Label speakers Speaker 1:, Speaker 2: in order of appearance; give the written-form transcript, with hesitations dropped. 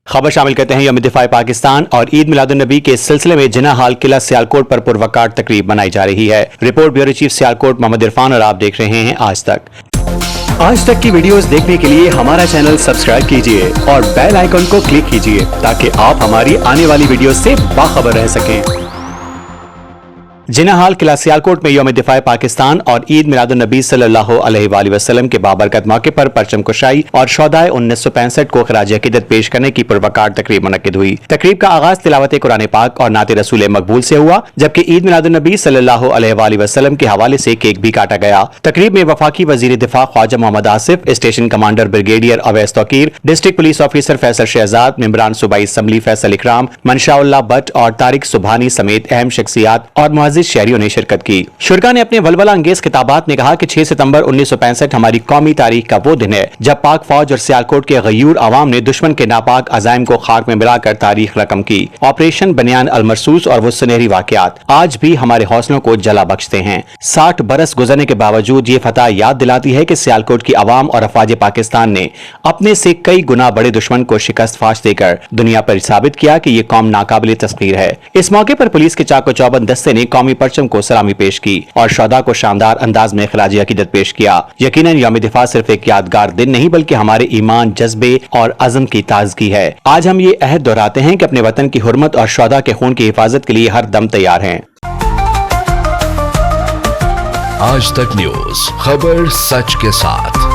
Speaker 1: खबर शामिल करते हैं यौम दिफा पाकिस्तान और ईद मिलादुन्नबी के सिलसिले में जिना हाल किला सियालकोट पर पुरवकार तकरीब मनाई जा रही है। Report bureau chief Sialkot Mohammad Irfan और आप देख रहे हैं आज तक की वीडियोस देखने के लिए हमारा चैनल सब्सक्राइब कीजिए और बेल आइकन को क्लिक कीजिए ताकि आप हमारी आने वाली वीडियो से बाखबर रह सकें। जिना हाल किला सियालकोट में यौम दिफा पाकिस्तान और ईद मिलादुन्नबी सल्लल्लाहु अलैहि वसल्लम के बाबरकत मौके पर परचम कुशाई और शौदाए 1965 को खराज अकीदत पेश करने की पुरवकार तकरीब मुनक्किद हुई। तकरीब का आगाज तिलावत कुरान पाक और नाते रसूल मकबूल से हुआ, जबकि ईद मिलादुन्नबी सल्लल्लाहु अलैहि वसल्लम के हवाले से केक भी काटा गया। तकरीब में वफाकी वजीर दिफा Khawaja Muhammad Asif, station commander brigadier Awais Tauqeer, district police officer Faisal Shahzad, मेंबरान सूबाई असम्बली फैसल इकराम, मनशाउल्लाह भट्ट और तारिक सुबहानी समेत अहम शख्सियात और शहरियों ने शिरकत की। शुरका ने अपने वलवला अंगेज खिताबात में कहा कि 6 सितंबर 1965 हमारी कौमी तारीख का वो दिन है जब पाक फौज और सियालकोट के गयूर अवाम ने दुश्मन के नापाक अजाइम को खाक में मिलाकर तारीख रकम की। ऑपरेशन बनियान अलमरसूस और वो सुनहरी वाकयात आज भी हमारे हौसलों को जला बख्शते हैं। 60 बरस गुजरने के बावजूद ये फतह याद दिलाती है कि सियालकोट की अवाम और अफवाज पाकिस्तान ने अपने से कई गुना बड़े दुश्मन को शिकस्त फाश देकर दुनिया पर साबित किया कि ये कौम नाकाबिल तस्खीर है। इस मौके पर पुलिस के चाको चौबंद दस्ते ने कौमी परचम को सलामी पेश की और शौदा को शानदार अंदाज में खराज अकीदत पेश किया। यकीनन यौम दिफा सिर्फ एक यादगार दिन नहीं बल्कि हमारे ईमान, जज्बे और अज़म की ताजगी है। आज हम ये अहद दोहराते हैं कि अपने वतन की हुर्मत और शौदा के खून की हिफाजत के लिए हर दम तैयार हैं।
Speaker 2: आज तक न्यूज, खबर सच के साथ।